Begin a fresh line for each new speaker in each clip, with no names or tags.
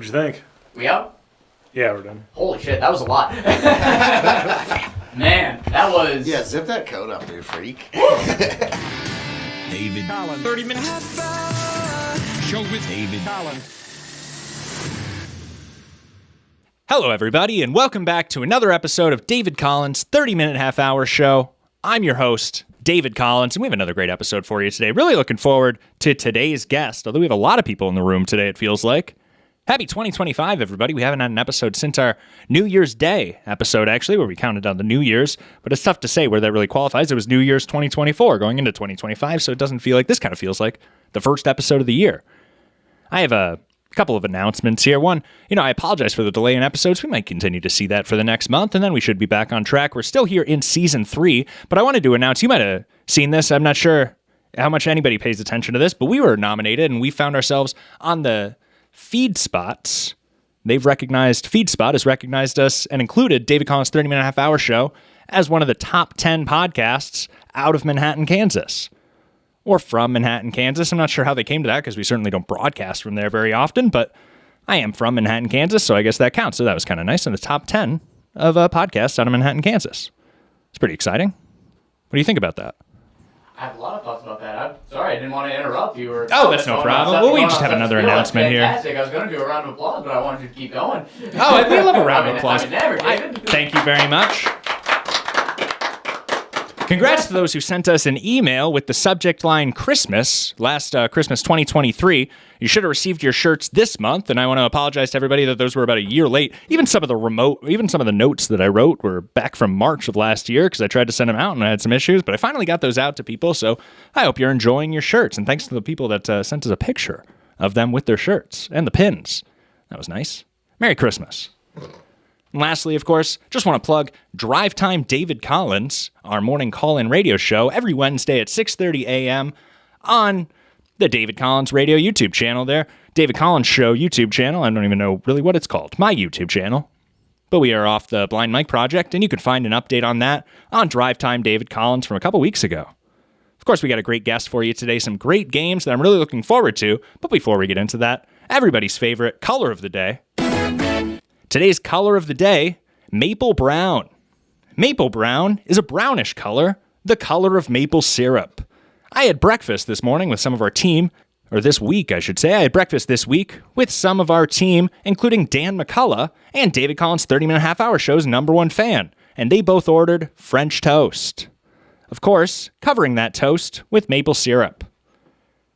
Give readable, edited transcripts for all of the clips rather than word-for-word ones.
What'd you think?
We out?
Yeah, we're done.
Holy shit, that was a lot. Man, that was...
Yeah, zip that coat up, you freak.
David Collins. 30 minutes. Show with David Collins.
Hello, everybody, and welcome back to another episode of David Collins' 30-minute half-hour show. I'm your host, David Collins, and we have another great episode for you today. Really looking forward to today's guest, although we have a lot of people in the room today, it feels like. Happy 2025, everybody. We haven't had an episode since our New Year's Day episode, actually, where we counted down the New Year's, but it's tough to say where that really qualifies. It was New Year's 2024 going into 2025, so it doesn't feel like, this kind of feels like the first episode of the year. I have a couple of announcements here. One, I apologize for the delay in episodes. We might continue to see that for the next month, and then we should be back on track. We're still here in season 3, but I wanted to announce, you might have seen this. I'm not sure how much anybody pays attention to this, but we were nominated, and we found ourselves on the FeedSpots. FeedSpot has recognized us and included David Collins' 30-minute half-hour show as one of the top 10 podcasts out of Manhattan, Kansas. Or from Manhattan, Kansas. I'm not sure how they came to that because we certainly don't broadcast from there very often, but I am from Manhattan, Kansas, so I guess that counts. So that was kind of nice. In the top 10 of podcasts out of Manhattan, Kansas. It's pretty exciting. What do you think about that?
I have a lot of thoughts about that. I'm sorry, I didn't want to interrupt you.
Oh, that's no problem. Well, we just have another announcement here.
Fantastic. I was going to do a round of applause, but I wanted you to keep going.
Oh, we love a round of applause.
David.
Thank you very much. Congrats to those who sent us an email with the subject line Christmas, last Christmas 2023. You should have received your shirts this month, and I want to apologize to everybody that those were about a year late. Even some of the notes that I wrote were back from March of last year because I tried to send them out and I had some issues, but I finally got those out to people, so I hope you're enjoying your shirts, and thanks to the people that sent us a picture of them with their shirts and the pins. That was nice. Merry Christmas. And lastly, of course, just want to plug Drive Time David Collins, our morning call-in radio show, every Wednesday at 6:30 a.m. on the David Collins Radio YouTube channel there. David Collins Show YouTube channel. I don't even know really what it's called. My YouTube channel. But we are off the Blind Mike Project, and you can find an update on that on Drive Time David Collins from a couple weeks ago. Of course, we got a great guest for you today, some great games that I'm really looking forward to. But before we get into that, everybody's favorite color of the day. Today's color of the day, maple brown. Maple brown is a brownish color, the color of maple syrup. I had breakfast this morning with some of our team, or this week, I should say. I had breakfast this week with some of our team, including Dan McCullough and David Collins' 30-minute half-hour show's #1 fan, and they both ordered French toast. Of course, covering that toast with maple syrup.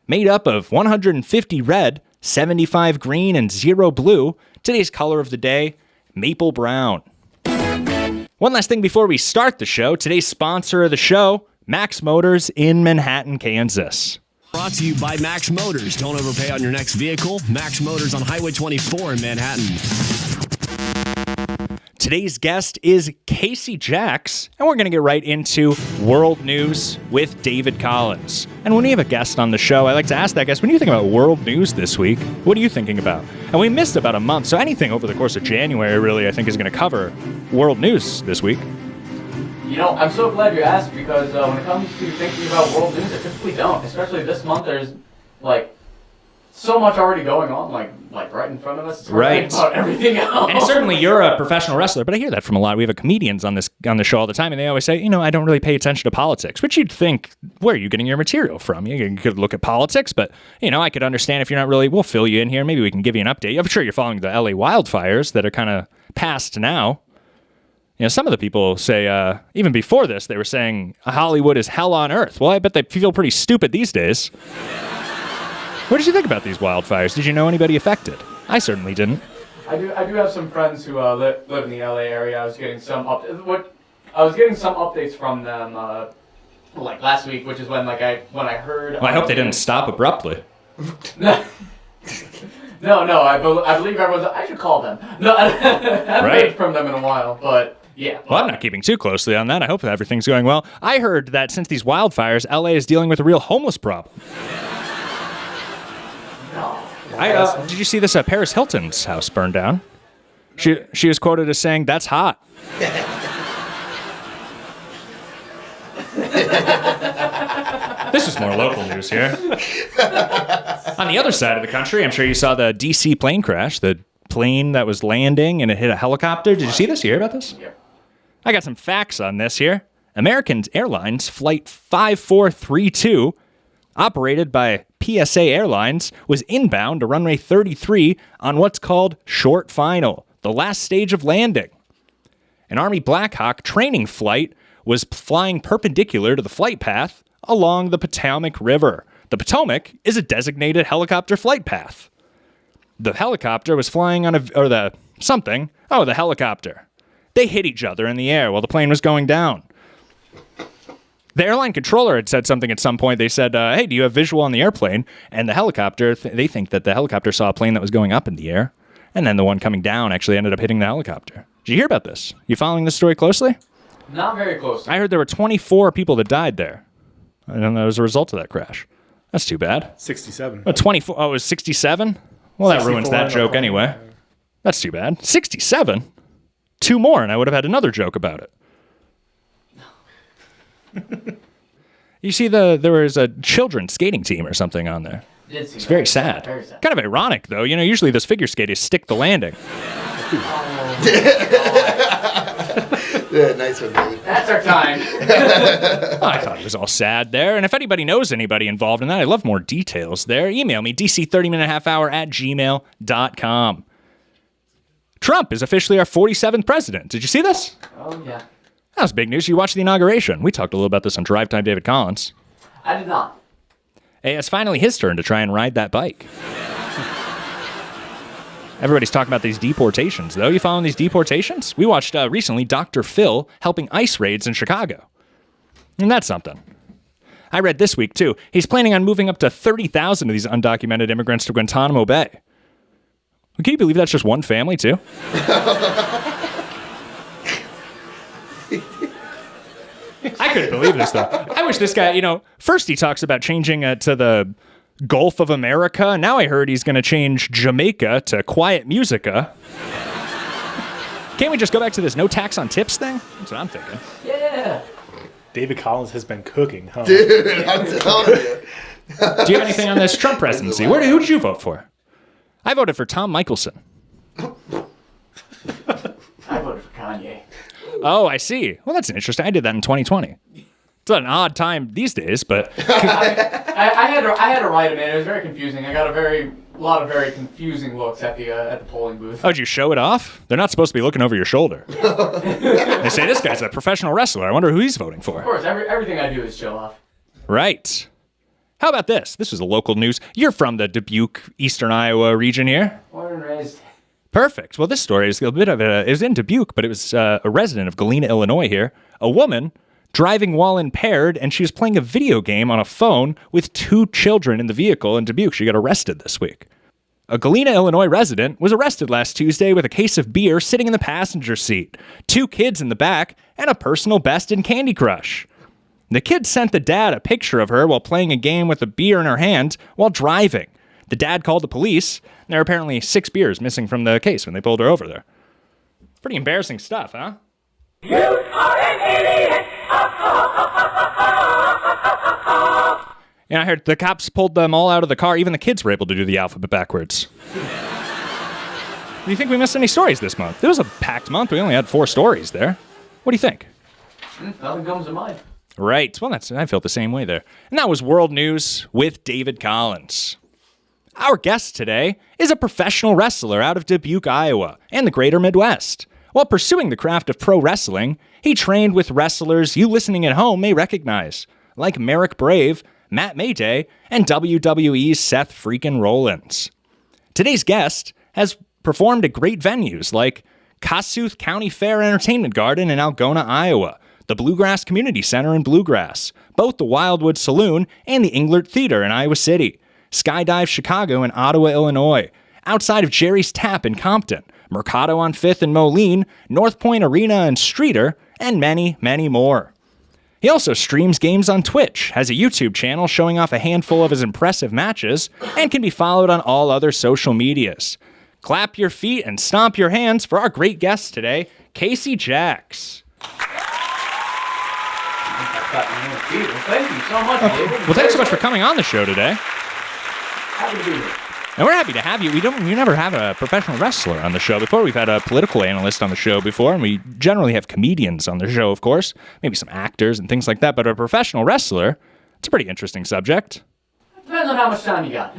Made up of 150 red, 75 green, and 0 blue, today's color of the day, maple brown. One last thing before we start the show. Today's sponsor of the show, Max Motors in Manhattan, Kansas.
Brought to you by Max Motors. Don't overpay on your next vehicle. Max Motors on Highway 24 in Manhattan.
Today's guest is Casey Jacks, and we're going to get right into world news with David Collins. And when we have a guest on the show, I like to ask that guest, when you think about world news this week, what are you thinking about? And we missed about a month, so anything over the course of January really, I think, is going to cover world news this week.
I'm so glad you asked because when it comes to thinking about world news, I typically don't. Especially this month, there's, so much already going on, like right in front of us. It's hard to think about everything else.
And certainly you're a professional wrestler, but I hear that from a lot. We have comedians on the show all the time, and they always say, I don't really pay attention to politics, which you'd think, where are you getting your material from? You could look at politics, but, I could understand if you're not really, we'll fill you in here. Maybe we can give you an update. I'm sure you're following the LA wildfires that are kind of past now. Some of the people say, even before this, they were saying Hollywood is hell on earth. Well, I bet they feel pretty stupid these days. What did you think about these wildfires? Did you know anybody affected? I certainly didn't.
I do have some friends who live in the LA area. I was getting some updates from them last week, which is when I heard.
Well, I hope they didn't stop abruptly.
No, I believe everyone's. I should call them. No, I haven't heard from them in a while, but. Yeah.
Well, I'm not keeping too closely on that. I hope that everything's going well. I heard that since these wildfires, LA is dealing with a real homeless problem.
No.
Did you see this? Paris Hilton's house burned down. She was quoted as saying, "That's hot." This is more local news here. On the other side of the country, I'm sure you saw the D.C. plane crash, the plane that was landing and it hit a helicopter. Did you see this? You hear about this?
Yep.
I got some facts on this here. American Airlines Flight 5432, operated by PSA Airlines, was inbound to runway 33 on what's called short final, the last stage of landing. An Army Black Hawk training flight was flying perpendicular to the flight path along the Potomac River. The Potomac is a designated helicopter flight path. The helicopter was flying on the helicopter. They hit each other in the air while the plane was going down. The airline controller had said something at some point. They said, hey, do you have visual on the airplane? And the helicopter, they think that the helicopter saw a plane that was going up in the air. And then the one coming down actually ended up hitting the helicopter. Did you hear about this? You following this story closely?
Not very close.
I heard there were 24 people that died there. And that was a result of that crash. That's too bad.
67.
24. Oh, it was 67? Well, that ruins that joke anyway. That's too bad. 67? 2 more, and I would have had another joke about it. You see, there was a children's skating team or something on there. It's very sad.
Very sad.
Kind of ironic, though. You know, usually those figure skaters stick the landing.
Yeah, nice one, David.
That's our time.
I thought it was all sad there. And if anybody knows anybody involved in that, I'd love more details there. Email me, dc30minutehalfhour@gmail.com. Trump is officially our 47th president. Did you see this?
Oh, yeah.
That was big news. You watched the inauguration. We talked a little about this on Drive Time David Collins.
I did not.
Hey, it's finally his turn to try and ride that bike. Everybody's talking about these deportations, though. You following these deportations? We watched recently Dr. Phil helping ICE raids in Chicago. And that's something. I read this week, too. He's planning on moving up to 30,000 of these undocumented immigrants to Guantanamo Bay. Can you believe that's just one family, too? I couldn't believe this, though. I wish this guy, first he talks about changing to the Gulf of America. Now I heard he's going to change Jamaica to Quiet Musica. Can't we just go back to this no tax on tips thing? That's what I'm thinking.
Yeah.
David Collins has been cooking, huh?
Dude, I'm telling you.
Do you have anything on this Trump presidency? Who did you vote for? I voted for Tom Michelson.
I voted for Kanye.
Oh, I see. Well, that's interesting. I did that in 2020. It's an odd time these days, but
I had to write him in. It was very confusing. I got a lot of very confusing looks at the polling booth.
oh, did you show it off? They're not supposed to be looking over your shoulder. They say this guy's a professional wrestler. I wonder who he's voting
Of
for.
course, everything I do is show off.
Right. How about this? This was the local news. You're from the Dubuque, Eastern Iowa region here.
Born and raised.
Perfect. Well, this story is a bit of it was in Dubuque, but it was a resident of Galena, Illinois here. A woman driving while impaired, and she was playing a video game on a phone with 2 children in the vehicle in Dubuque. She got arrested this week. A Galena, Illinois resident was arrested last Tuesday with a case of beer sitting in the passenger seat, 2 kids in the back, and a personal best in Candy Crush. The kid sent the dad a picture of her while playing a game with a beer in her hand while driving. The dad called the police, and there are apparently 6 beers missing from the case when they pulled her over there. Pretty embarrassing stuff, huh?
You are an idiot!
And I heard the cops pulled them all out of the car. Even the kids were able to do the alphabet backwards. Do you think we missed any stories this month? It was a packed month. We only had 4 stories there. What do you think?
Nothing comes to mind.
Right. Well, I felt the same way there. And that was World News with David Collins. Our guest today is a professional wrestler out of Dubuque, Iowa, and the greater Midwest. While pursuing the craft of pro wrestling, he trained with wrestlers you listening at home may recognize, like Merrick Brave, Matt Mayday, and WWE's Seth freakin' Rollins. Today's guest has performed at great venues like Kossuth County Fair Entertainment Garden in Algona, Iowa, the Bluegrass Community Center in Bluegrass, both the Wildwood Saloon and the Englert Theater in Iowa City, Skydive Chicago in Ottawa, Illinois, outside of Jerry's Tap in Compton, Mercado on 5th in Moline, North Point Arena in Streeter, and many, many more. He also streams games on Twitch, has a YouTube channel showing off a handful of his impressive matches, and can be followed on all other social medias. Clap your feet and stomp your hands for our great guest today, Casey Jax.
Thank you so much, David.
Well, thanks so much for coming on the show today.
Happy to be here.
And we're happy to have you. We never have a professional wrestler on the show before. We've had a political analyst on the show before, and we generally have comedians on the show, of course, maybe some actors and things like that. But a professional wrestler, it's a pretty interesting subject.
Depends on how much time you got.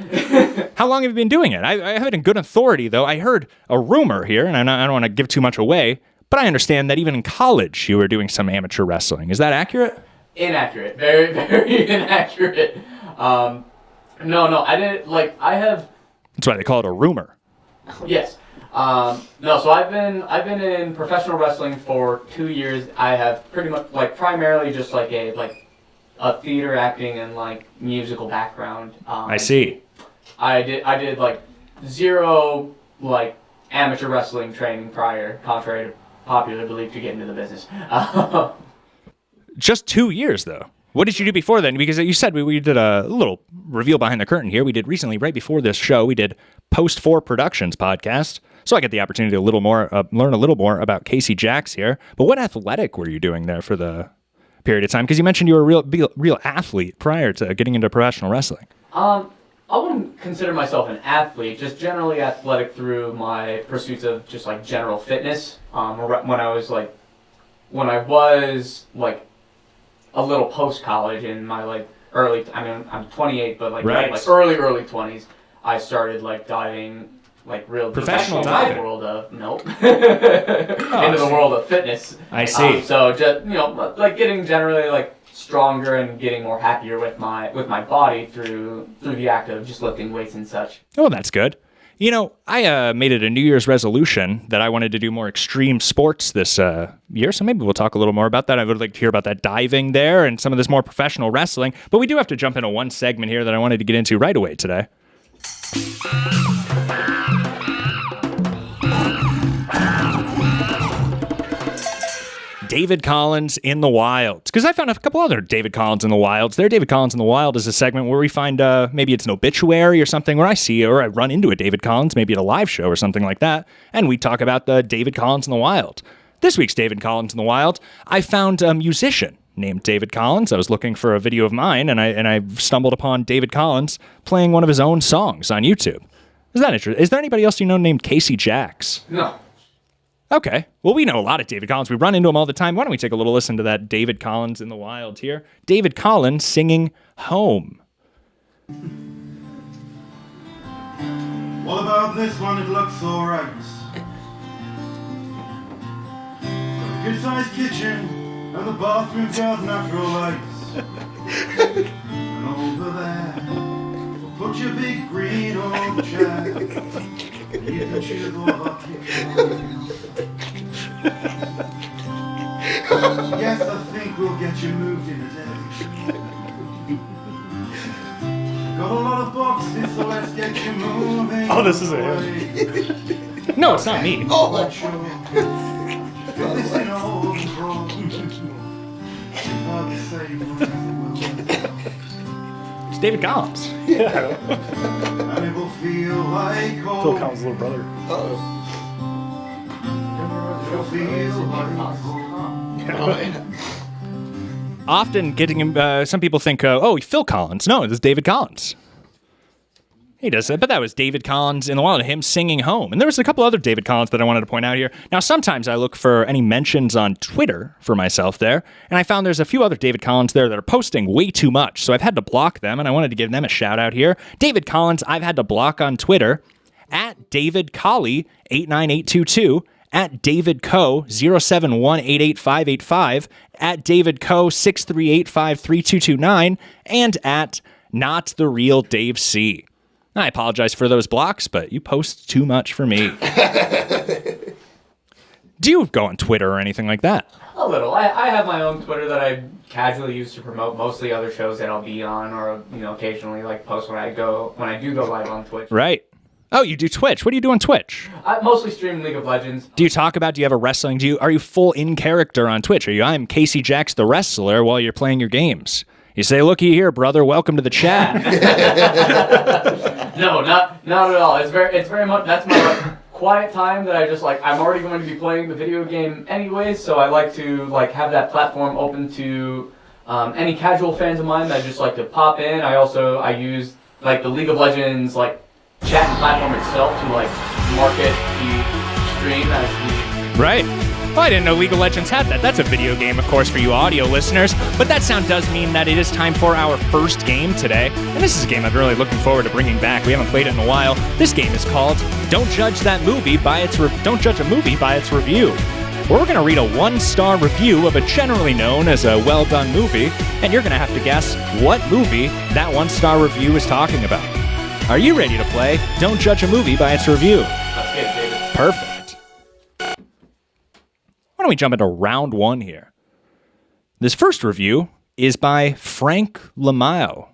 How long have you been doing it? I have it in good authority, though. I heard a rumor here, and I don't want to give too much away, but I understand that even in college you were doing some amateur wrestling. Is that accurate?
Inaccurate. Very, very inaccurate. No, I didn't, I have...
That's why they call it a rumor.
Yes. No, so I've been in professional wrestling for 2 years. I have pretty much, primarily just, a theater acting and, musical background.
I see.
I did, zero, amateur wrestling training prior, contrary to popular belief, to get into the business.
Just 2 years, though. What did you do before then? Because you said we did a little reveal behind the curtain here. We did recently, right before this show, we did Post 4 Productions podcast. So I get the opportunity to learn a little more about Casey Jacks here. But what athletic were you doing there for the period of time? Because you mentioned you were a real athlete prior to getting into professional wrestling.
I wouldn't consider myself an athlete, just generally athletic through my pursuits of just general fitness. When I was a little post-college in my early, I'm 28, but
right.
early 20s, I started diving real
professional
into
diving.
the world of into the world of fitness.
I see.
So just getting generally stronger and getting more happier with my body through the act of just lifting weights and such.
Oh, that's good. I made it a New Year's resolution that I wanted to do more extreme sports this year, so maybe we'll talk a little more about that. I would like to hear about that diving there and some of this more professional wrestling, but we do have to jump into one segment here that I wanted to get into right away today. David Collins in the Wilds. Because I found a couple other David Collins in the Wilds. David Collins in the Wild is a segment where we find maybe it's an obituary or something where I see or I run into a David Collins, maybe at a live show or something like that, and we talk about the David Collins in the Wild. This week's David Collins in the Wild, I found a musician named David Collins. I was looking for a video of mine, and I stumbled upon David Collins playing one of his own songs on YouTube. Is that interesting? Is there anybody else you know named Casey Jacks?
No.
Okay. Well, we know a lot of David Collins. We run into him all the time. Why don't we take a little listen to that David Collins in the Wild here? David Collins singing Home.
What about this one? It looks alright. Got a good-sized kitchen and the bathroom's got natural lights. And over there, put your big green old chair. You can choose what our kitchen. Yes, I think we'll get you moved in a day. Got a lot of boxes, so let's get you moving.
Oh, this isn't him.
No, it's not me.
Oh,
Fit this in old clothes. Hard to say
It's David Collins.
and it will feel like home.
Phil Collins' little brother.
oh.
It'll feel like home.
Oh, yeah.
Often getting him, some people think, Phil Collins. No, this is David Collins. He does it, but that was David Collins in the Wild, him singing Home. And there was a couple other David Collins that I wanted to point out here. Now, sometimes I look for any mentions on Twitter for myself there, and I found there's a few other David Collins there that are posting way too much, so I've had to block them, and I wanted to give them a shout out here. David Collins, I've had to block on Twitter, at David Colley 89822, at David Co 071888585, at David Co 63853229, and at Not the Real Dave C. I apologize for those blocks, but you post too much for me. Do you go on Twitter or anything like that?
A little. I have my own Twitter that I casually use to promote mostly other shows that I'll be on, or occasionally post when I do go live on Twitch.
Right. Oh, you do Twitch. What do you do on Twitch?
I mostly stream League of Legends.
Do you have a wrestling? Are you full in character on Twitch? I'm Casey Jacks the wrestler while you're playing your games? You say, looky here, brother, welcome to the chat.
No, not at all. It's very much, that's my quiet time that I just I'm already going to be playing the video game anyways, so I like to have that platform open to any casual fans of mine that just like to pop in. I use the League of Legends chatting platform itself to like market the stream as the.
Right. Well, I didn't know League of Legends had that. That's a video game, of course, for you audio listeners. But that sound does mean that it is time for our first game today. And this is a game I'm really looking forward to bringing back. We haven't played it in a while. This game is called Don't Judge a Movie by its Review. Where we're going to read a 1-star review of a generally known as a well-done movie, and you're going to have to guess what movie that 1-star review is talking about. Are you ready to play Don't Judge a Movie by its Review?
Let's get it, David.
Perfect. Why don't we jump into round 1 here? This first review is by Frank Lamayo.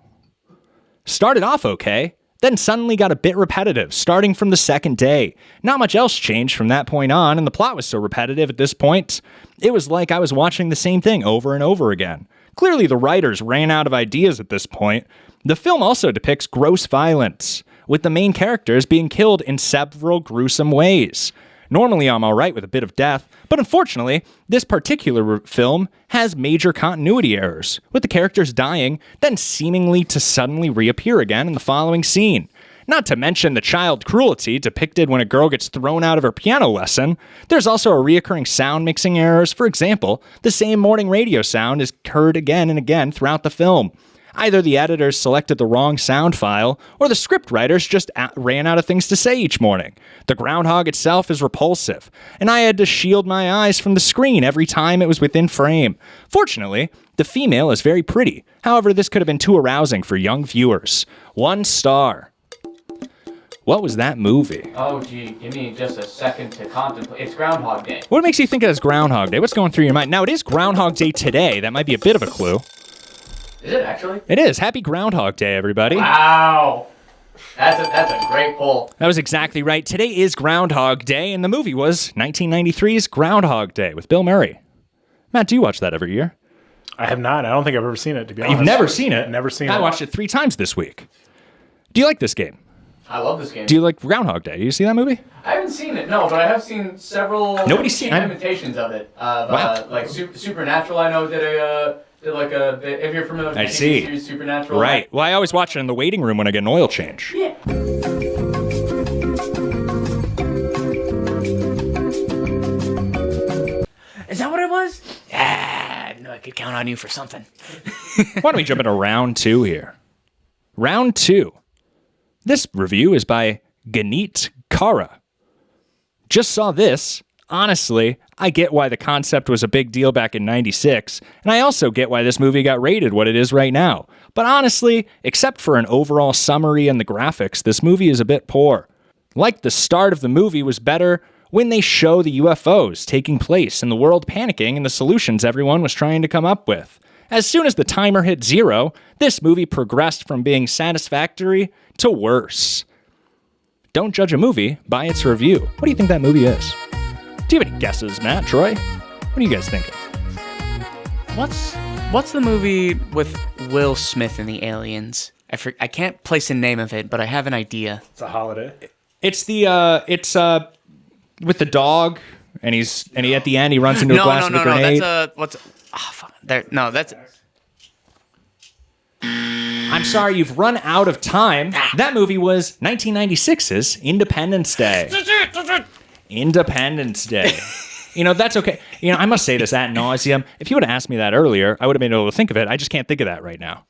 Started off okay, then suddenly got a bit repetitive, starting from the second day. Not much else changed from that point on, and the plot was so repetitive at this point, it was like I was watching the same thing over and over again. Clearly the writers ran out of ideas at this point. The film also depicts gross violence, with the main characters being killed in several gruesome ways. Normally I'm alright with a bit of death, but unfortunately, this particular film has major continuity errors, with the characters dying, then seemingly to suddenly reappear again in the following scene. Not to mention the child cruelty depicted when a girl gets thrown out of her piano lesson. There's also a reoccurring sound mixing errors. For example, the same morning radio sound is heard again and again throughout the film. Either the editors selected the wrong sound file, or the scriptwriters just ran out of things to say each morning. The groundhog itself is repulsive, and I had to shield my eyes from the screen every time it was within frame. Fortunately, the female is very pretty. However, this could have been too arousing for young viewers. 1 star. What was that movie?
Oh, gee, give me just a second to contemplate. It's Groundhog Day.
What makes you think it is Groundhog Day? What's going through your mind? Now, it is Groundhog Day today. That might be a bit of a clue.
Is it actually?
It is. Happy Groundhog Day, everybody.
Wow. That's a great pull.
That was exactly right. Today is Groundhog Day, and the movie was 1993's Groundhog Day with Bill Murray. Matt, do you watch that every year?
I have not. I don't think I've ever seen it, to be honest.
You've never seen it?
Never seen it.
I watched it 3 times this week. Do you like this game?
I love this game.
Do you like Groundhog Day? You see that movie?
I haven't seen it, no, but I have seen several
Nobody's seen it.
imitations of it.
Wow.
Like Supernatural, I know did like a bit. If you're familiar with the
I see.
series Supernatural,
Right. Well, I always watch it in the waiting room when I get an oil change.
Yeah.
Is that what it was? Yeah, I knew I could count on you for something.
Why don't we jump into round 2 here? Round 2. This review is by Ganeet Kara. Just saw this. Honestly, I get why the concept was a big deal back in '96, and I also get why this movie got rated what it is right now. But honestly, except for an overall summary and the graphics, this movie is a bit poor. Like the start of the movie was better when they show the UFOs taking place and the world panicking and the solutions everyone was trying to come up with. As soon as the timer hit 0, this movie progressed from being satisfactory to worse. Don't judge a movie by its review. What do you think that movie is? Do you have any guesses, Matt, Troy? What are you guys thinking?
What's the movie with Will Smith and the aliens? I can't place a name of it, but I have an idea.
It's a holiday.
It's the with the dog, and he at the end he runs into a glass with a grenade.
That's
I'm sorry, you've run out of time. That movie was 1996's Independence Day. Independence Day. That's okay. I must say this ad nauseum. If you would have asked me that earlier, I would have been able to think of it. I just can't think of that right now.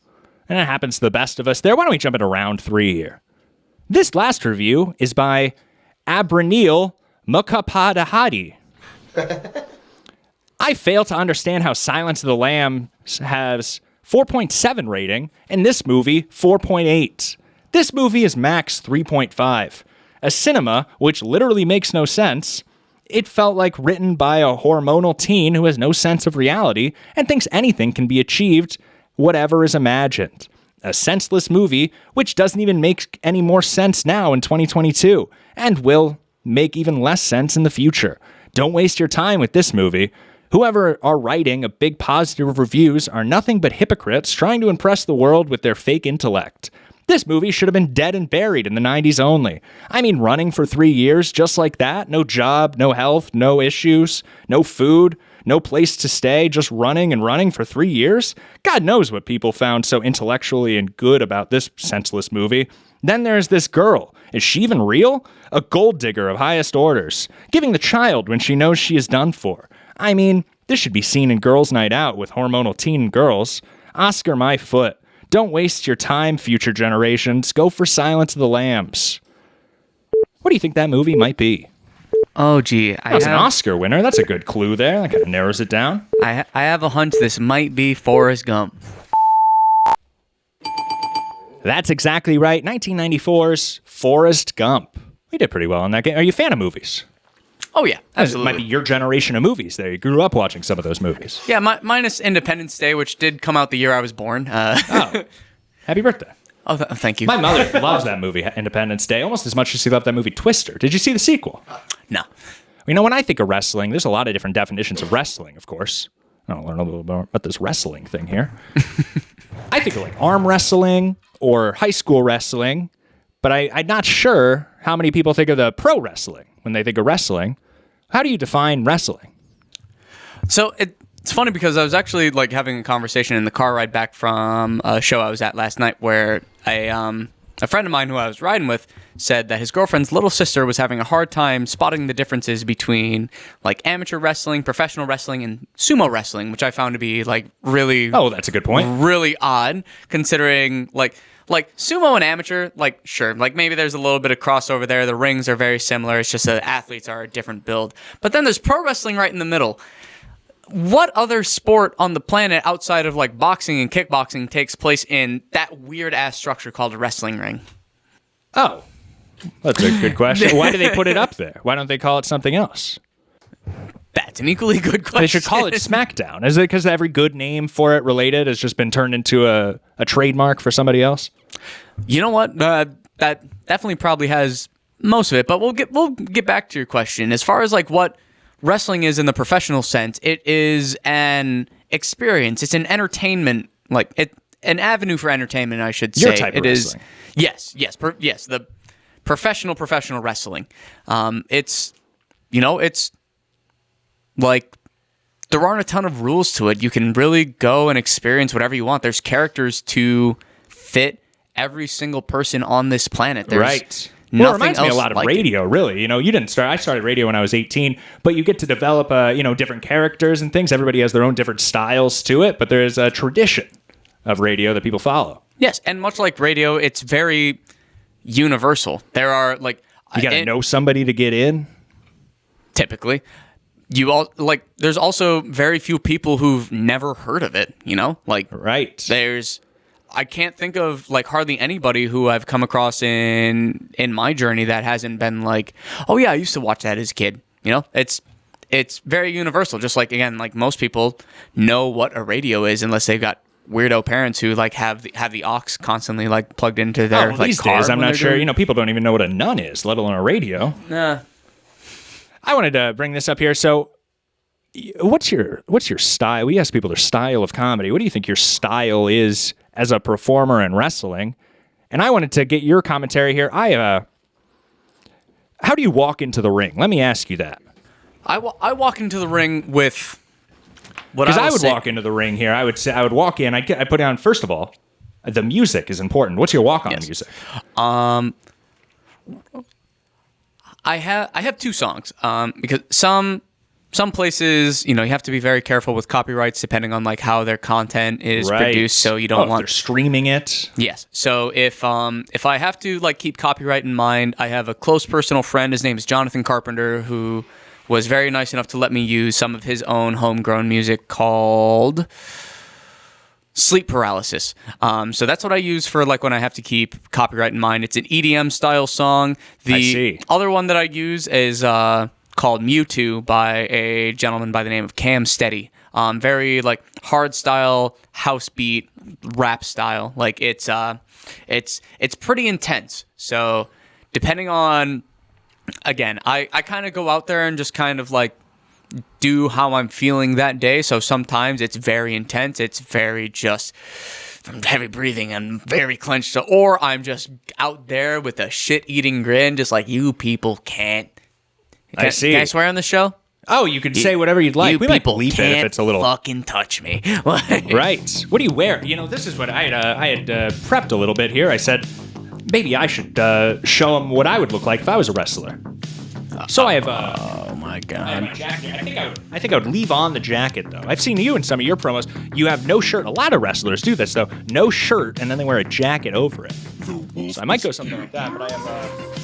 And it happens to the best of us there. Why don't we jump into round 3 here? This last review is by Abranil Mukhopadhyay. I fail to understand how Silence of the Lambs has 4.7 rating, and this movie 4.8. This movie is max 3.5. A cinema which literally makes no sense. It felt like written by a hormonal teen who has no sense of reality and thinks anything can be achieved, whatever is imagined. A senseless movie which doesn't even make any more sense now in 2022 and will make even less sense in the future. Don't waste your time with this movie. Whoever are writing a big positive reviews are nothing but hypocrites trying to impress the world with their fake intellect. This movie should have been dead and buried in the 90s only. I mean, running for 3 years just like that, no job, no health, no issues, no food, no place to stay, just running and running for 3 years. God knows what people found so intellectually and good about this senseless movie. Then there's this girl. Is she even real? A gold digger of highest orders, giving the child when she knows she is done for. I mean, this should be seen in Girls' Night Out with hormonal teen girls. Oscar my foot. Don't waste your time, future generations. Go for Silence of the Lambs. What do you think that movie might be?
Oh, gee.
That was an Oscar winner. That's a good clue there. That kind of narrows it down.
I have a hunch this might be Forrest Gump.
That's exactly right. 1994's Forrest Gump. We did pretty well in that game. Are you a fan of movies?
Oh, yeah,
It
absolutely.
might be your generation of movies there. You grew up watching some of those movies.
Yeah, minus Independence Day, which did come out the year I was born.
Oh, happy birthday.
Oh, thank you.
My mother loves that movie, Independence Day, almost as much as she loved that movie Twister. Did you see the sequel?
No.
You know, when I think of wrestling, there's a lot of different definitions of wrestling, of course. I want to learn a little bit more about this wrestling thing here. I think of like arm wrestling or high school wrestling, but I'm not sure how many people think of the pro wrestling when they think of wrestling. How do you define wrestling?
So it's funny because I was actually like having a conversation in the car ride back from a show I was at last night where a friend of mine who I was riding with said that his girlfriend's little sister was having a hard time spotting the differences between like amateur wrestling, professional wrestling, and sumo wrestling, which I found to be like really
Oh, that's a good point.
really odd considering like sumo and amateur, like sure, like maybe there's a little bit of crossover there. The rings are very similar. It's just that athletes are a different build. But then there's pro wrestling right in the middle. What other sport on the planet outside of like boxing and kickboxing takes place in that weird ass structure called a wrestling ring?
Oh, that's a good question. Why do they put it up there? Why don't they call it something else?
That's an equally good question.
They should call it SmackDown. Is it because every good name for it related has just been turned into a trademark for somebody else?
You know what? That definitely probably has most of it. But we'll get back to your question. As far as like what wrestling is in the professional sense, it is an experience. It's an entertainment, an avenue for entertainment, I should say.
Your type of wrestling.
Yes. The professional wrestling. It's like there aren't a ton of rules to it. You can really go and experience whatever you want. There's characters to fit every single person on this planet. There's
right. Well, it reminds me a lot of
like
radio, really. You know, you didn't start. I started radio when I was 18, but you get to develop, different characters and things. Everybody has their own different styles to it, but there is a tradition of radio that people follow.
Yes, and much like radio, it's very universal. There are like
you got to know somebody to get in.
Typically, there's also very few people who've never heard of it. You know, like
right.
I can't think of like hardly anybody who I've come across in my journey that hasn't been like, oh yeah, I used to watch that as a kid. You know, it's very universal. Just like again, like most people know what a radio is unless they've got weirdo parents who like have the aux constantly like plugged into their
these
car
days I'm
when
not
they're
sure.
doing-
You know, people don't even know what a nun is, let alone a radio.
Nah.
I wanted to bring this up here. So, what's your style? We ask people their style of comedy. What do you think your style is as a performer in wrestling? And I wanted to get your commentary here. How do you walk into the ring? Let me ask you that.
I walk into the ring with what
Because I
will
would
say-
walk into the ring here. I would walk in. I put down, first of all, the music is important. What's your walk-on
Yes.
music?
I have two songs because some places, you know, you have to be very careful with copyrights depending on like how their content is produced. So you don't
if
want
they're streaming it.
Yes. So if I have to like keep copyright in mind, I have a close personal friend. His name is Jonathan Carpenter, who was very nice enough to let me use some of his own homegrown music called Sleep Paralysis. So that's what I use for like when I have to keep copyright in mind. It's an EDM style song.
I see.
Other one that I use is called Mewtwo by a gentleman by the name of Cam Steady. Very like hard style, house beat, rap style. Like it's pretty intense. So depending on, again, I kind of go out there and just kind of like do how I'm feeling that day. So sometimes it's very intense. It's very just heavy breathing and very clenched. Or I'm just out there with a shit-eating grin, just like you people can't.
I see.
Can I swear on the show?
Oh, you could say whatever you'd like.
You
We might
people
bleep it
can't
if it's a little
fucking touch me.
right. What do you wear? You know, this is what I had prepped a little bit here. I said maybe I should show them what I would look like if I was a wrestler. So I have.
Oh my
I have
god.
a jacket. I think I would leave on the jacket though. I've seen you in some of your promos. You have no shirt. A lot of wrestlers do this though. No shirt, and then they wear a jacket over it. So I might go something like that. But I have.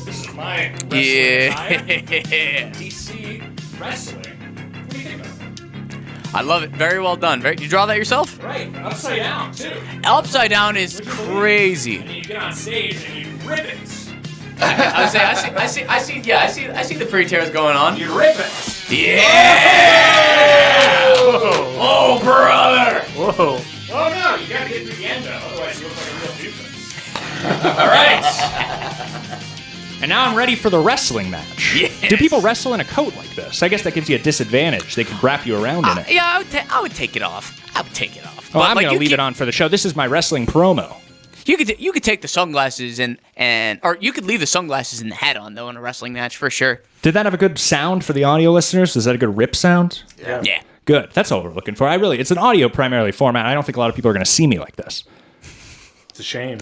This is my wrestling attire. DC wrestling. What do you think of it?
I love it. Very well done. You draw that yourself?
Right, upside down too.
Upside down is crazy.
And then you get on stage and you rip it.
I would say I see the pre-tears going on.
You rip it.
Yeah! Oh, brother!
Whoa.
Oh no, you gotta get to the end though, otherwise you look like a real doofus. All right. And now I'm ready for the wrestling match.
Yes.
Do people wrestle in a coat like this? I guess that gives you a disadvantage. They could wrap you around in it.
Yeah, I would take it off. I would take it off.
Oh, I'm gonna leave it on for the show. This is my wrestling promo.
You could take the sunglasses or you could leave the sunglasses and the hat on though in a wrestling match for sure.
Did that have a good sound for the audio listeners? Is that a good rip sound?
Yeah.
Good. That's all we're looking for. It's an audio primarily format. I don't think a lot of people are going to see me like this.
It's a shame.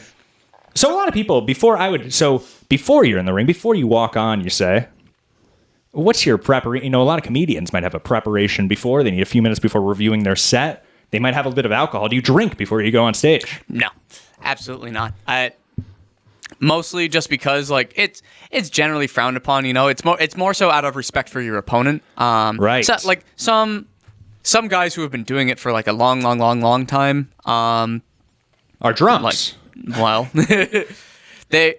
So a lot of people, before you're in the ring, before you walk on, you say, what's your preparation? You know, a lot of comedians might have a preparation before. They need a few minutes before reviewing their set. They might have a bit of alcohol. Do you drink before you go on stage?
No, absolutely not. Mostly just because like it's generally frowned upon. You know, it's more so out of respect for your opponent.
Right.
So, like some guys who have been doing it for like a long time.
Are drunks.
Well, they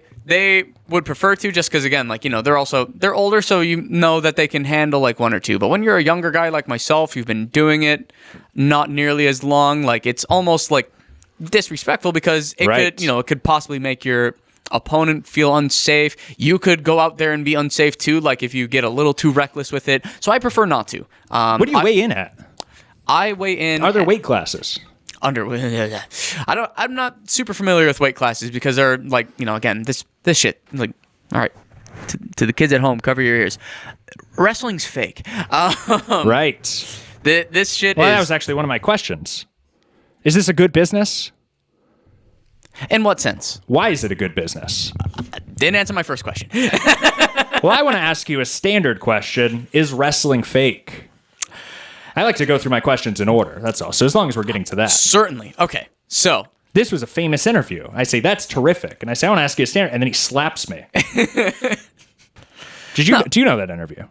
would prefer to just because again, like, you know, they're older, so you know that they can handle like one or two. But when you're a younger guy like myself, you've been doing it not nearly as long, like it's almost like disrespectful because it could possibly make your opponent feel unsafe. You could go out there and be unsafe too, like if you get a little too reckless with it. So I prefer not to.
What do you weigh in at?
I weigh in.
Are there weight classes?
I'm not super familiar with weight classes because they're like, you know, again, this shit, like, all right, to the kids at home, cover your ears. Wrestling's fake.
Right.
This shit
Well, that was actually one of my questions. Is this a good business?
In what sense?
Why is it a good business?
Didn't answer my first question.
Well, I want to ask you a standard question. Is wrestling fake? I like to go through my questions in order. That's all. So as long as we're getting to that.
Certainly. Okay. So
This was a famous interview. I say, that's terrific. And I say, I want to ask you a standard. And then he slaps me. Do you know that interview?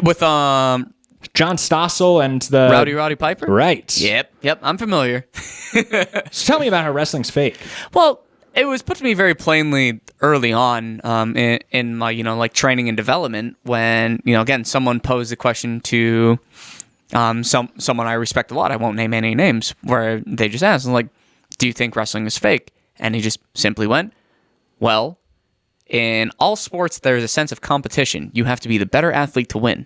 with
John Stossel and the...
Rowdy Piper?
Right.
Yep, I'm familiar.
So tell me about how wrestling's fake.
Well, it was put to me very plainly early on in my, like training and development when, again, someone posed a question to someone I respect a lot. I won't name any names, where they just asked, like, do you think wrestling is fake? And he just simply went, well, in all sports, there's a sense of competition. You have to be the better athlete to win.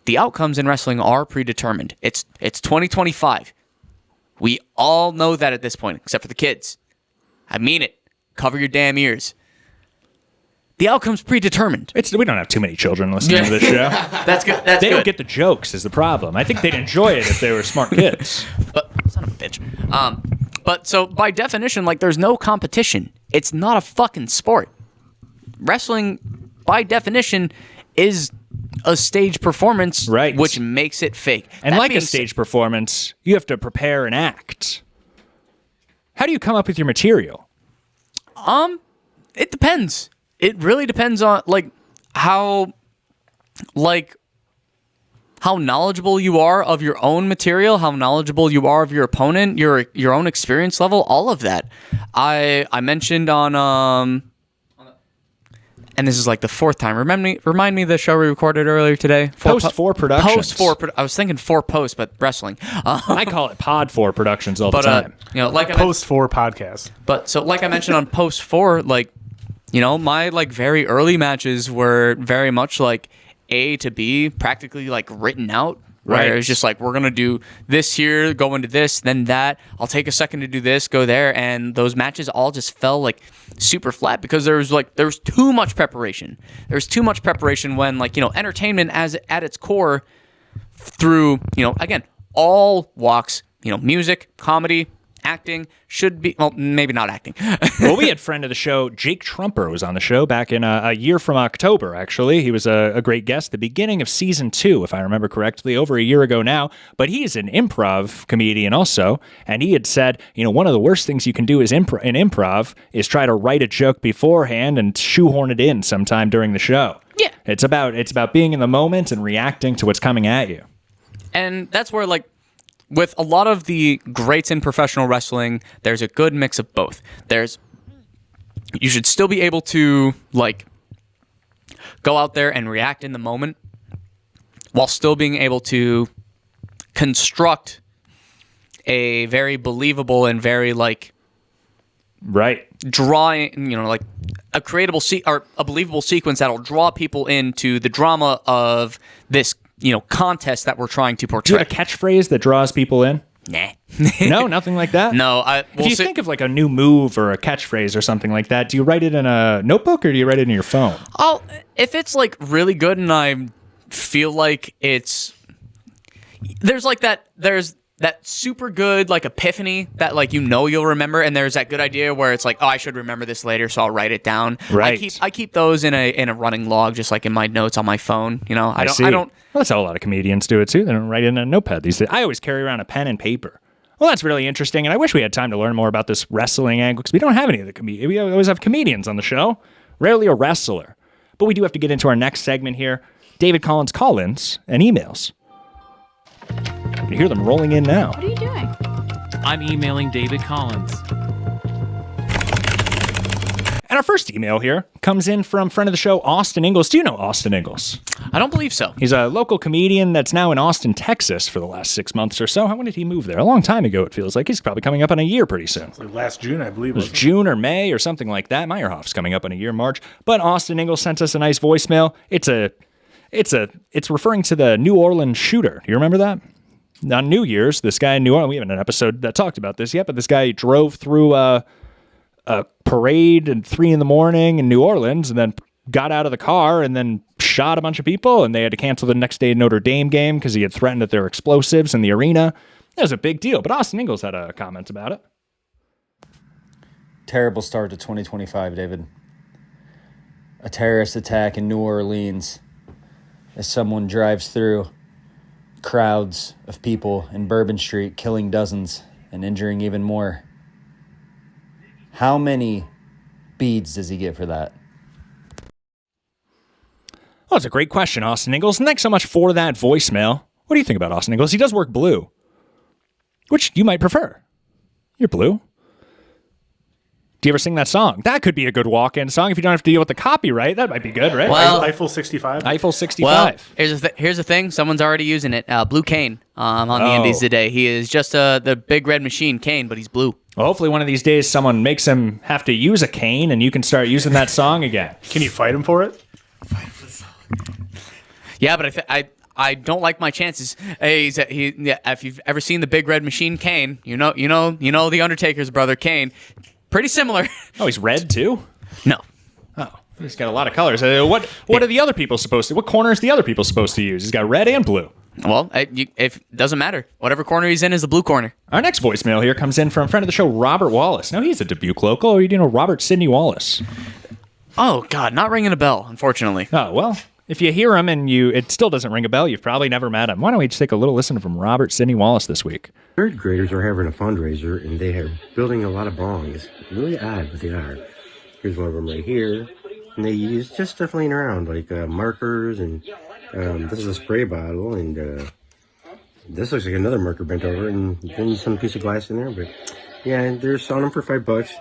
The outcomes in wrestling are predetermined. It's 2025. We all know that at this point, except for the kids. I mean it. Cover your damn ears. The outcome's predetermined.
We don't have too many children listening to this show.
That's good.
They don't get the jokes is the problem. I think they'd enjoy it if they were smart kids.
But son of a bitch. But so by definition, like, there's no competition. It's not a fucking sport. Wrestling, by definition, is a stage performance,
right,
which makes it fake.
And
that
like a stage performance, you have to prepare an act. How do you come up with your material?
It depends. It really depends on how knowledgeable you are of your own material, how knowledgeable you are of your opponent, your own experience level, all of that. I mentioned on and this is like the fourth time. Remind me of the show we recorded earlier today.
Post 4 Productions.
Post 4. I was thinking 4 Post, but wrestling.
I call it Pod 4 Productions all the time.
Post 4 podcast.
But so, like I mentioned on Post 4, my very early matches were very much like A to B, practically like written out, Where
Right.
it was just like, we're going to do this here, go into this, then that. I'll take a second to do this, go there. And those matches all just fell like super flat because there was too much preparation. There was too much preparation when, like, entertainment at its core through, again, all walks, music, comedy, acting should be, well, maybe not acting.
Well, we had friend of the show, Jake Trumper, was on the show back in a year from October, actually. He was a great guest, the beginning of season 2, if I remember correctly, over a year ago now. But he's an improv comedian also, and he had said, one of the worst things you can do in improv is try to write a joke beforehand and shoehorn it in sometime during the show.
Yeah.
It's about being in the moment and reacting to what's coming at you.
And that's where, like, with a lot of the greats in professional wrestling, there's a good mix of both. You should still be able to, like, go out there and react in the moment while still being able to construct a very believable and very, like,
Right.
drawing, like a or a believable sequence that'll draw people into the drama of this, contest that we're trying to
Do you
portray.
have a catchphrase that draws people in?
Nah.
No, nothing like that?
No,
If you think of like a new move or a catchphrase or something like that, do you write it in a notebook or do you write it in your phone?
If it's like really good and I feel like there's that super good like epiphany that like you'll remember, and there's that good idea where it's like, oh, I should remember this later, so I'll write it down.
Right.
I keep those in a running log, just like in my notes on my phone. I don't.
Well, that's how a lot of comedians do it too. They don't write it in a notepad these days. I always carry around a pen and paper. Well, that's really interesting, and I wish we had time to learn more about this wrestling angle because we don't have any of the comedians. We always have comedians on the show, rarely a wrestler. But we do have to get into our next segment here: David Collins call-ins and emails. You can hear them rolling in now.
What are you doing?
I'm emailing David Collins.
And our first email here comes in from friend of the show, Austin Ingalls. Do you know Austin Ingalls?
I don't believe so.
He's a local comedian that's now in Austin, Texas for the last 6 months or so. When did he move there? A long time ago, it feels like. He's probably coming up on a year pretty soon.
Like last June, I believe.
It was June or May or something like that. Meyerhoff's coming up in a year, March. But Austin Ingalls sent us a nice voicemail. It's referring to the New Orleans shooter. Do you remember that? On New Year's, this guy in New Orleans, we haven't an episode that talked about this yet, but this guy drove through a parade at 3 a.m. in New Orleans and then got out of the car and then shot a bunch of people, and they had to cancel the next day Notre Dame game because he had threatened that there were explosives in the arena. It was a big deal, but Austin Ingalls had a comment about it.
Terrible start to 2025, David. A terrorist attack in New Orleans as someone drives through crowds of people in Bourbon Street, killing dozens and injuring even more. How many beads does he get for that?
Well, it's a great question, Austin Ingalls. And thanks so much for that voicemail. What do you think about Austin Ingalls? He does work blue, which you might prefer. You're blue. Do you ever sing that song? That could be a good walk-in song if you don't have to deal with the copyright. That might be good, right?
Well,
Eiffel 65.
Eiffel 65.
Well, here's the thing. Someone's already using it. Blue Kane on the Indies today. He is just the big red machine, Kane, but he's blue.
Well, hopefully one of these days someone makes him have to use a cane and you can start using that song again.
Can you fight him for it?
Yeah, but I don't like my chances. Hey, if you've ever seen the big red machine, Kane, you know the Undertaker's brother, Kane. Pretty similar.
Oh, he's red too?
No.
Oh, he's got a lot of colors. What are the other people supposed to? What corner is the other people supposed to use? He's got red and blue.
Well, if it doesn't matter. Whatever corner he's in is the blue corner.
Our next voicemail here comes in from friend of the show, Robert Wallace. Now, he's a Dubuque local. Or you know Robert Sidney Wallace?
Oh, God, not ringing a bell, unfortunately.
Oh, well, if you hear him and it still doesn't ring a bell, you've probably never met him. Why don't we just take a little listen from Robert Sidney Wallace this week?
Third graders are having a fundraiser, and they are building a lot of bongs. Really odd, but they are. Here's one of them right here. And they use just stuff laying around, like markers, and this is a spray bottle, and this looks like another marker bent over, and then some piece of glass in there. But yeah, they're selling them for $5.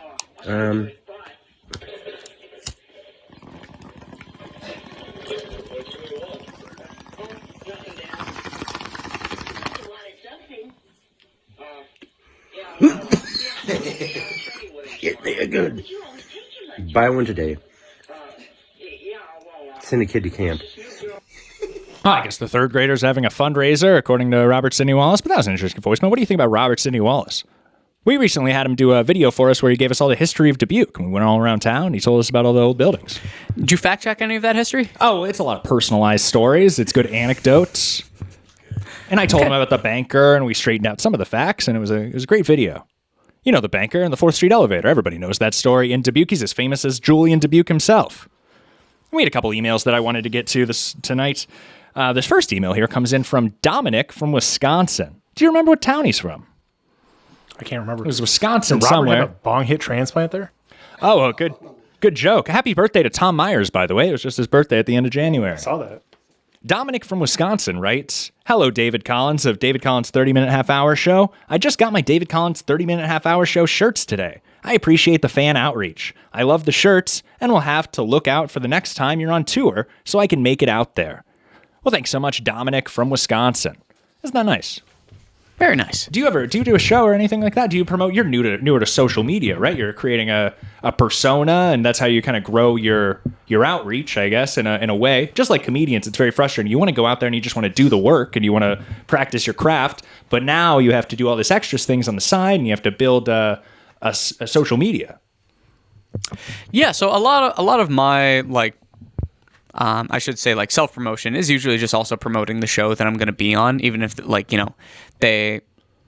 Yeah, they're good. Buy one today. Send a kid to camp.
I guess the third graders having a fundraiser, according to Robert Sidney Wallace. But that was an interesting voicemail. What do you think about Robert Sidney Wallace? We recently had him do a video for us where he gave us all the history of Dubuque. We went all around town. He told us about all the old buildings.
Did you fact check any of that history?
Oh, it's a lot of personalized stories. It's good anecdotes. And I told him about the banker, and we straightened out some of the facts, and it was a great video. You know the banker and the 4th Street elevator. Everybody knows that story in Dubuque. He's as famous as Julian Dubuque himself. We had a couple emails that I wanted to get to tonight. This first email here comes in from Dominic from Wisconsin. Do you remember what town he's from?
I can't remember.
It was Wisconsin
Did Robert
somewhere.
have a bong hit transplant there?
Oh, well, good joke. Happy birthday to Tom Myers, by the way. It was just his birthday at the end of January.
I saw that.
Dominic from Wisconsin writes, "Hello, David Collins of David Collins 30-Minute Half-Hour Show. I just got my David Collins 30-Minute Half-Hour Show shirts today. I appreciate the fan outreach. I love the shirts, and we'll have to look out for the next time you're on tour so I can make it out there." Well, thanks so much, Dominic from Wisconsin. Isn't that nice?
Very nice.
Do you do a show or anything like that? Do you promote? You're newer to social media, right? You're creating a persona, and that's how you kind of grow your outreach, I guess, in a way. Just like comedians, it's very frustrating. You want to go out there and you just want to do the work and you want to practice your craft, but now you have to do all this extra things on the side, and you have to build a social media.
Yeah, so a lot of my I should say self-promotion is usually just also promoting the show that I'm going to be on, even if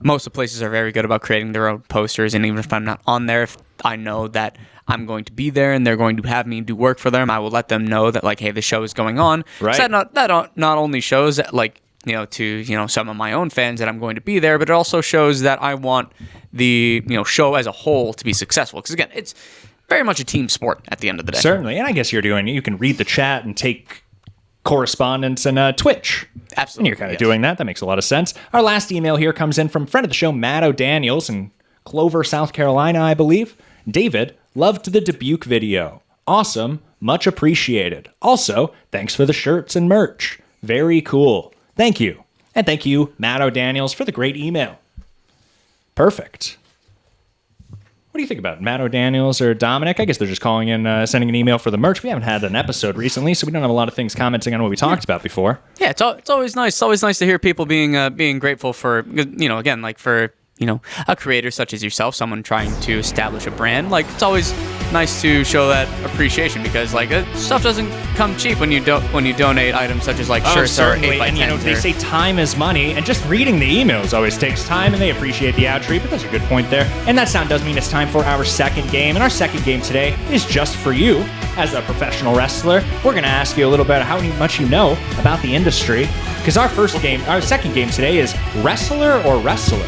most of the places are very good about creating their own posters, and even if I'm not on there, if I know that I'm going to be there and they're going to have me do work for them, I will let them know that hey, the show is going on.
Right.
So that not only shows that to some of my own fans that I'm going to be there, but it also shows that I want the show as a whole to be successful. Because again, it's very much a team sport at the end of the day.
Certainly, and I guess you can read the chat and take correspondence and Twitch.
Absolutely.
And you're kind of doing that. That makes a lot of sense. Our last email here comes in from friend of the show, Matt O'Daniels in Clover, South Carolina, I believe. David, loved the Dubuque video. Awesome. Much appreciated. Also, thanks for the shirts and merch. Very cool. Thank you. And thank you, Matt O'Daniels, for the great email. Perfect. What do you think about Matt O'Daniels or Dominic? I guess they're just calling in, sending an email for the merch. We haven't had an episode recently, so we don't have a lot of things commenting on what we talked about before.
Yeah, it's always nice. It's always nice to hear people being grateful for, again, for a creator such as yourself, someone trying to establish a brand. It's always nice to show that appreciation, because stuff doesn't come cheap when you donate items such as shirts or 8x10s.
And they say time is money, and just reading the emails always takes time, and they appreciate the outreach. But that's a good point there. And that sound does mean it's time for our second game, and our second game today is just for you as a professional wrestler. We're going to ask you a little bit how much you know about the industry, because our second game today is wrestler or wrestler.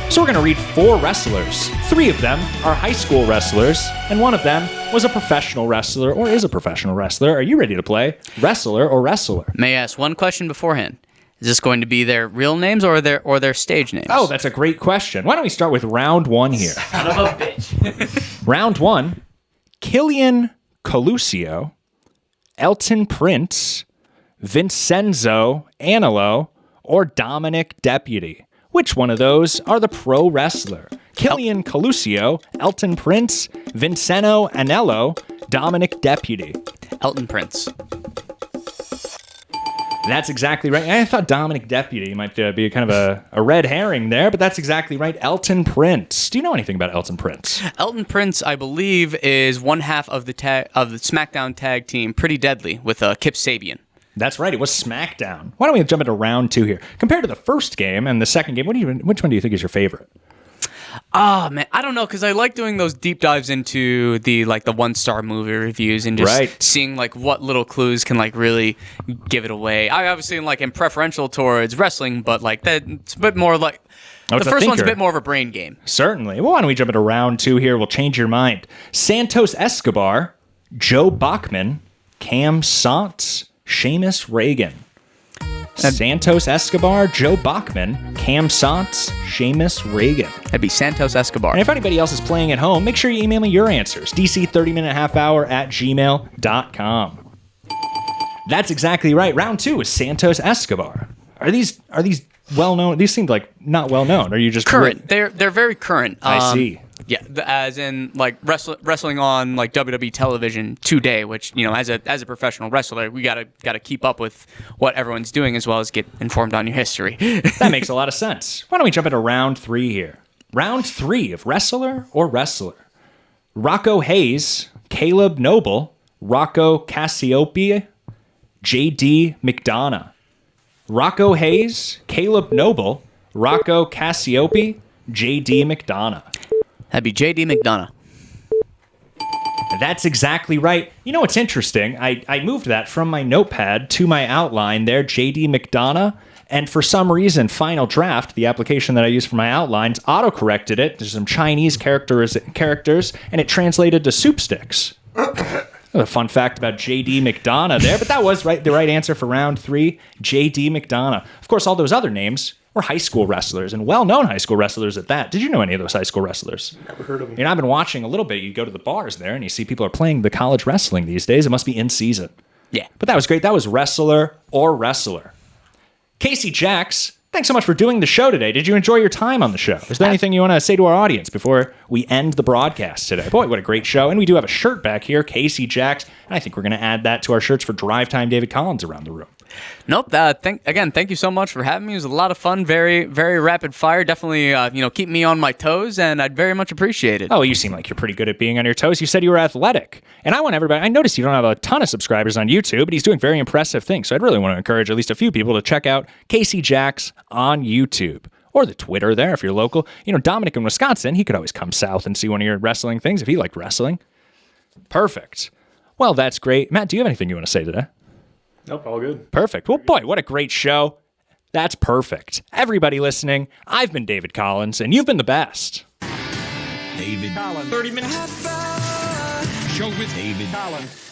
So we're going to read 4 wrestlers. 3 of them are high school wrestlers, and 1 of them was a professional wrestler or is a professional wrestler. Are you ready to play wrestler or wrestler?
May I ask one question beforehand? Is this going to be their real names or their stage names?
Oh, that's a great question. Why don't we start with round 1 here?
Son of a bitch.
Round 1, Killian Colusio, Elton Prince, Vincenzo Anilo, or Dominic Deputy. Which one of those are the pro wrestler? Killian Colusio, Elton Prince, Vincenzo Anello, Dominic Deputy.
Elton Prince.
That's exactly right. I thought Dominic Deputy might be kind of a red herring there, but that's exactly right. Elton Prince. Do you know anything about Elton Prince?
Elton Prince, I believe, is one half of the SmackDown tag team Pretty Deadly with Kip Sabian.
That's right. It was SmackDown. Why don't we jump into round 2 here? Compared to the first game and the second game, which one do you think is your favorite?
Oh, man, I don't know, because I like doing those deep dives into the 1-star movie reviews and just seeing what little clues can really give it away. I obviously am preferential towards wrestling, but it's a bit more the first one's a bit more of a brain game.
Certainly. Well, why don't we jump into round 2 here? We'll change your mind. Santos Escobar, Joe Bachman, Cam Santz, Seamus Reagan. Santos Escobar, Joe Bachman, Cam Santz, Seamus Reagan.
That'd be Santos Escobar.
And if anybody else is playing at home, make sure you email me your answers. dc30minutehalfhour@gmail.com. That's exactly right. Round 2 is Santos Escobar. Are these well known? These seem not well known. Are you just
current? They're very current.
I see.
Yeah, as in like wrestling on like WWE television today, which as a professional wrestler, we gotta keep up with what everyone's doing as well as get informed on your history.
That makes a lot of sense. Why don't we jump into round 3 here? Round 3 of wrestler or wrestler. Rocco Hayes, Caleb Noble, Rocco Cassiope, J.D. McDonough. Rocco Hayes, Caleb Noble, Rocco Cassiope, J.D. McDonough.
That'd be J.D. McDonough.
That's exactly right. You know what's interesting? I moved that from my notepad to my outline there, J.D. McDonough, and for some reason, Final Draft, the application that I use for my outlines, auto-corrected it. There's some Chinese characters, and it translated to soup sticks. A fun fact about J.D. McDonough there, but that was the right answer for round 3, J.D. McDonough. Of course, all those other names were high school wrestlers, and well-known high school wrestlers at that. Did you know any of those high school wrestlers?
Never heard of them.
I've been watching a little bit. You go to the bars there, and you see people are playing the college wrestling these days. It must be in season.
Yeah.
But that was great. That was wrestler or wrestler. Casey Jacks, thanks so much for doing the show today. Did you enjoy your time on the show? Is there anything you want to say to our audience before we end the broadcast today? Boy, what a great show. And we do have a shirt back here, Casey Jacks. And I think we're going to add that to our shirts for Drive Time David Collins around the room.
Nope. Thank you so much for having me. It was a lot of fun. Very, very rapid fire. Definitely, keep me on my toes, and I'd very much appreciate it.
Oh, you seem like you're pretty good at being on your toes. You said you were athletic. And I want everybody, I noticed you don't have a ton of subscribers on YouTube, but he's doing very impressive things. So I'd really want to encourage at least a few people to check out Casey Jacks on YouTube. Or the Twitter there if you're local. Dominic in Wisconsin, he could always come south and see one of your wrestling things if he liked wrestling. Perfect. Well, that's great. Matt, do you have anything you want to say today?
Nope, all good.
Perfect. Well, boy, what a great show. That's perfect. Everybody listening, I've been David Collins, and you've been the best.
David Collins.
30 minutes. Show with David Collins.